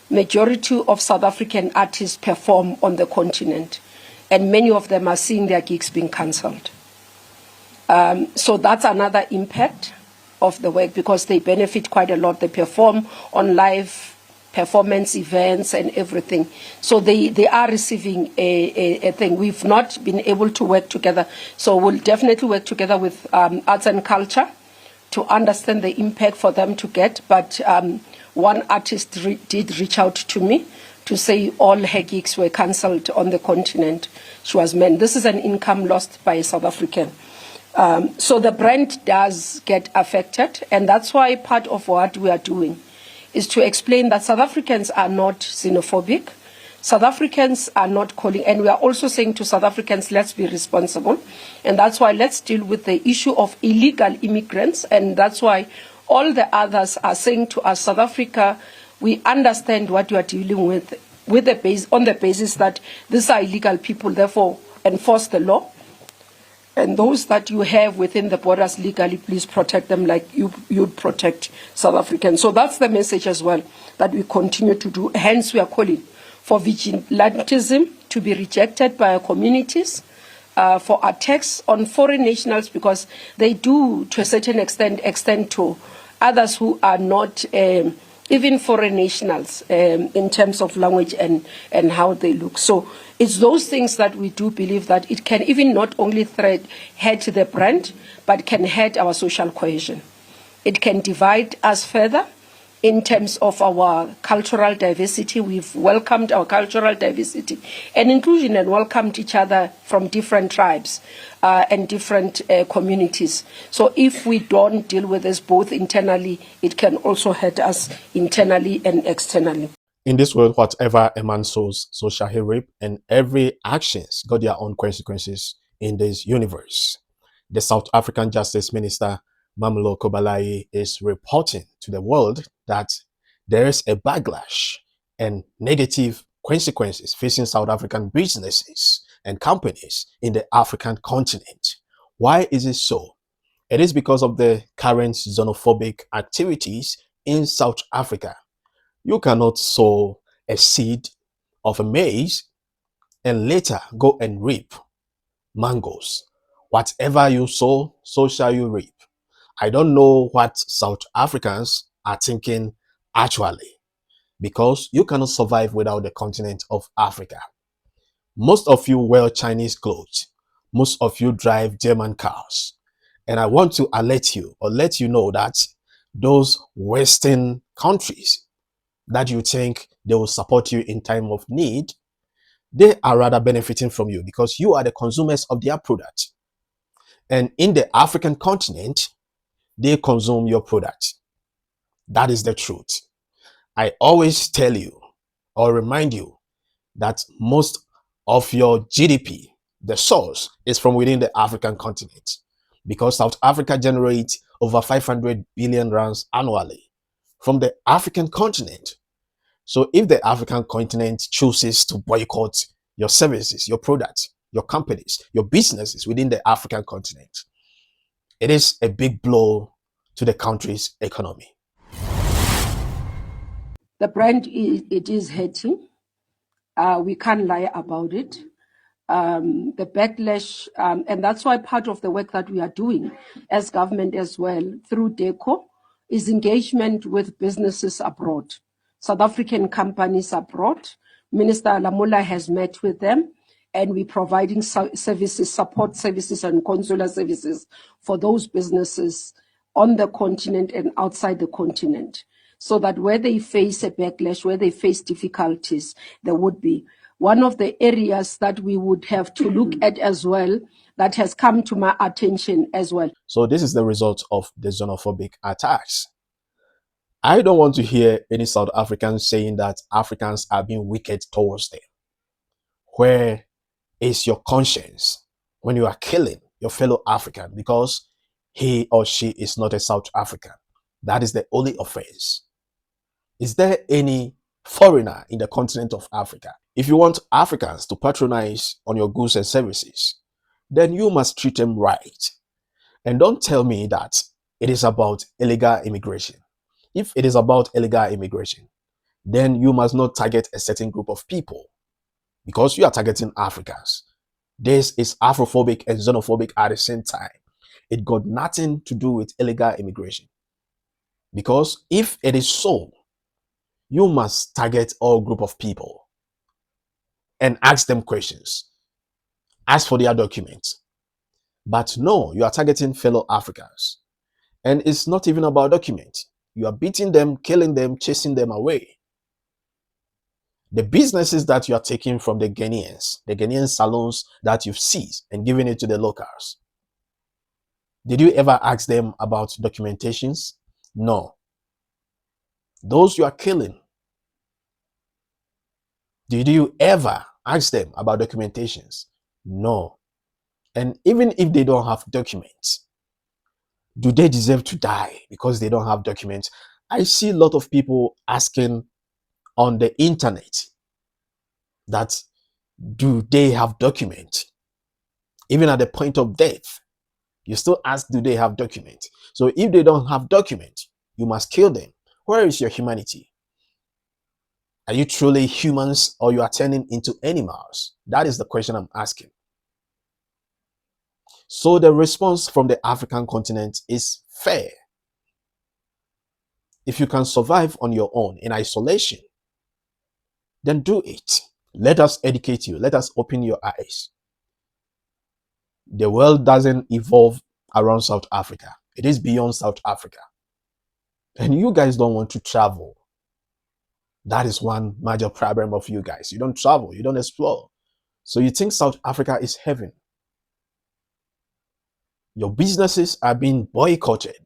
majority of South African artists perform on the continent, and many of them are seeing their gigs being cancelled. So that's another impact of the work, because they benefit quite a lot. They perform on live performance events and everything. So they are receiving a thing. We've not been able to work together. So we'll definitely work together with arts and culture to understand the impact for them to get. But one artist did reach out to me to say all her gigs were cancelled on the continent. She was meant. This is an income lost by a South African. So the brand does get affected, and that's why part of what we are doing is to explain that South Africans are not xenophobic. South Africans are not calling, and we are also saying to South Africans, let's be responsible. And that's why let's deal with the issue of illegal immigrants. And that's why all the others are saying to us, South Africa, we understand what you are dealing with on the basis that these are illegal people, therefore enforce the law. And those that you have within the borders legally, please protect them like you'd protect South Africans. So that's the message as well that we continue to do. Hence, we are calling for vigilantism to be rejected by our communities, for attacks on foreign nationals, because they do, to a certain extend to others who are not even foreign nationals in terms of language and how they look. So it's those things that we do believe that it can even not only hurt the brand, but can hurt our social cohesion. It can divide us further in terms of our cultural diversity. We've welcomed our cultural diversity and inclusion and welcomed each other from different tribes and different communities. So if we don't deal with this both internally, it can also hurt us internally and externally. In this world, whatever a man sows, so shall he reap, and every actions got their own consequences in this universe. The South African Justice Minister, Mamello Kobalayi, is reporting to the world that there is a backlash and negative consequences facing South African businesses and companies in the African continent. Why is it so? It is because of the current xenophobic activities in South Africa. You cannot sow a seed of a maize and later go and reap mangoes. Whatever you sow, so shall you reap. I don't know what South Africans are thinking actually, because you cannot survive without the continent of Africa. Most of you wear Chinese clothes. Most of you drive German cars. And I want to alert you or let you know that those Western countries that you think they will support you in time of need, they are rather benefiting from you because you are the consumers of their product. And in the African continent, they consume your product. That is the truth. I always tell you or remind you that most of your GDP, the source, is from within the African continent, because South Africa generates over 500 billion rands annually from the African continent. So if the African continent chooses to boycott your services, your products, your companies, your businesses within the African continent, it is a big blow to the country's economy. The brand, it is hurting. We can't lie about it. The backlash, and that's why part of the work that we are doing as government as well through DECO is engagement with businesses abroad, South African companies abroad. Minister Lamula has met with them, and we're providing services, support services and consular services for those businesses on the continent and outside the continent, so that where they face a backlash, where they face difficulties, there would be. One of the areas that we would have to look at as well, that has come to my attention as well. So this is the result of the xenophobic attacks. I don't want to hear any South Africans saying that Africans are being wicked towards them. Where is your conscience when you are killing your fellow African because he or she is not a South African? That is the only offense. Is there any foreigner in the continent of Africa? If you want Africans to patronize on your goods and services, then you must treat them right. And don't tell me that it is about illegal immigration. If it is about illegal immigration, then you must not target a certain group of people because you are targeting Africans. This is Afrophobic and xenophobic at the same time. It got nothing to do with illegal immigration. Because if it is so, you must target all group of people and ask them questions. Ask for their documents. But no, you are targeting fellow Africans. And it's not even about documents. You are beating them, killing them, chasing them away. The businesses that you are taking from the Ghanaian salons that you've seized and giving it to the locals. Did you ever ask them about documentations? No. Those you are killing, did you ever ask them about documentations? No. And even if they don't have documents, do they deserve to die because they don't have documents? I see a lot of people asking on the internet that do they have documents? Even at the point of death, you still ask, do they have documents? So if they don't have documents, you must kill them. Where is your humanity? Are you truly humans or you are turning into animals? That is the question I'm asking. So the response from the African continent is fair. If you can survive on your own in isolation, then do it. Let us educate you. Let us open your eyes. The world doesn't evolve around South Africa. It is beyond South Africa. And you guys don't want to travel. That is one major problem of you guys. You don't travel. You don't explore. So you think South Africa is heaven. Your businesses are being boycotted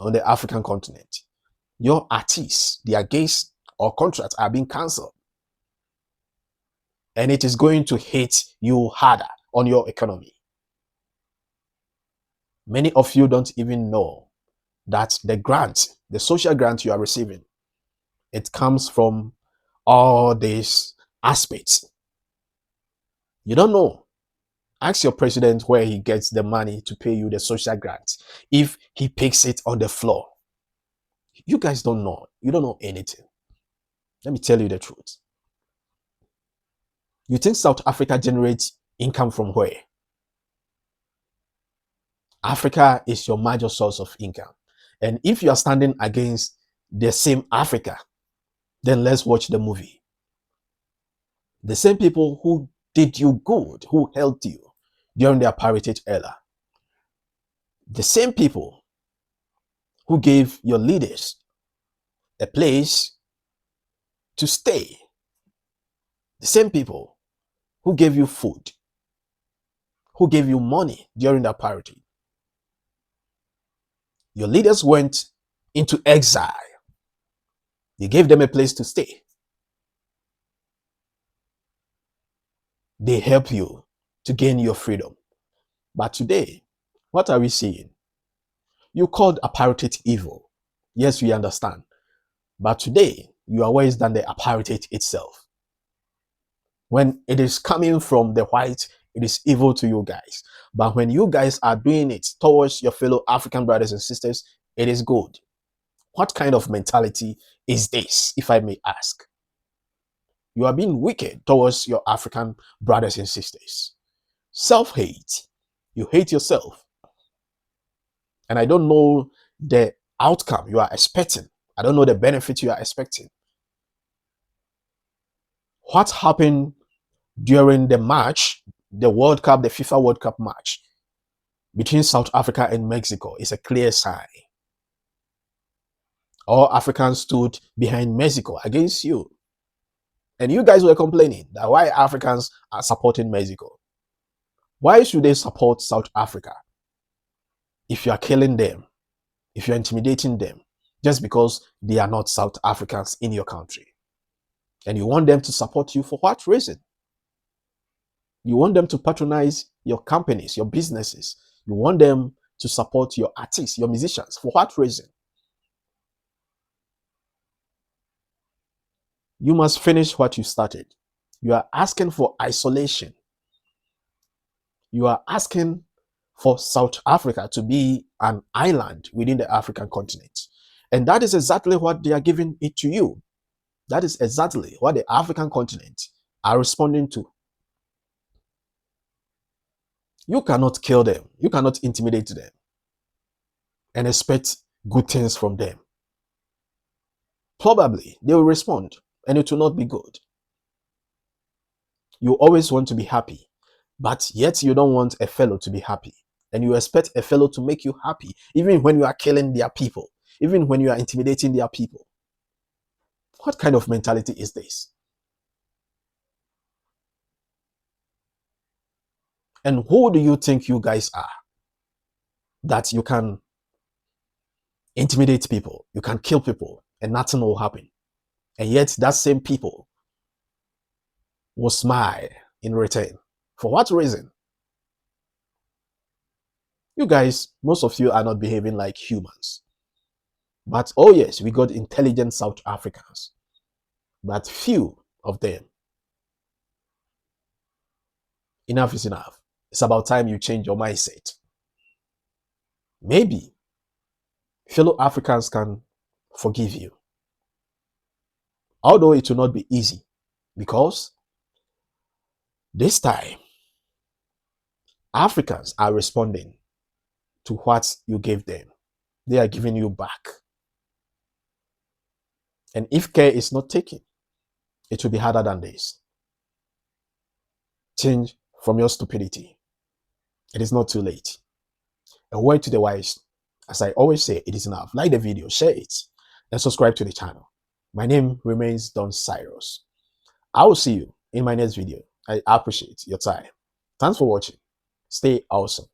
on the African continent. Your artists, their gigs or contracts are being cancelled. And it is going to hit you harder on your economy. Many of you don't even know that the grant, the social grant you are receiving, it comes from all these aspects. You don't know. Ask your president where he gets the money to pay you the social grant. If he picks it on the floor. You guys don't know. You don't know anything. Let me tell you the truth. You think South Africa generates income from where? Africa is your major source of income. And if you are standing against the same Africa, then let's watch the movie. The same people who did you good, who helped you during the apartheid era. The same people who gave your leaders a place to stay. The same people who gave you food, who gave you money during the apartheid. Your leaders went into exile. You gave them a place to stay. They help you to gain your freedom. But today, what are we seeing? You called apartheid evil. Yes, we understand. But today, you are worse than the apartheid itself. When it is coming from the white, it is evil to you guys. But when you guys are doing it towards your fellow African brothers and sisters, it is good. What kind of mentality is this, if I may ask? You are being wicked towards your African brothers and sisters. Self-hate. You hate yourself. And I don't know the outcome you are expecting. I don't know the benefit you are expecting. What happened during the match, the World Cup, the FIFA World Cup match between South Africa and Mexico is a clear sign. All Africans stood behind Mexico against you. And you guys were complaining that why Africans are supporting Mexico. Why should they support South Africa if you are killing them, if you're intimidating them, just because they are not South Africans in your country? And you want them to support you for what reason? You want them to patronize your companies, your businesses. You want them to support your artists, your musicians. For what reason? You must finish what you started. You are asking for isolation. You are asking for South Africa to be an island within the African continent. And that is exactly what they are giving it to you. That is exactly what the African continent are responding to. You cannot kill them. You cannot intimidate them and expect good things from them. Probably they will respond and it will not be good. You always want to be happy, but yet you don't want a fellow to be happy. And you expect a fellow to make you happy, even when you are killing their people, even when you are intimidating their people. What kind of mentality is this? And who do you think you guys are that you can intimidate people, you can kill people, and nothing will happen? And yet that same people will smile in return. For what reason? You guys, most of you are not behaving like humans. But oh yes, we got intelligent South Africans, but few of them. Enough is enough. It's about time you change your mindset. Maybe fellow Africans can forgive you. Although it will not be easy, because this time Africans are responding to what you gave them. They are giving you back. And if care is not taken, it will be harder than this. Change from your stupidity. It is not too late. A word to the wise, as I always say, it is enough. Like the video, share it, and subscribe to the channel. My name remains Don Cyrus. I will see you in my next video. I appreciate your time. Thanks for watching. Stay awesome.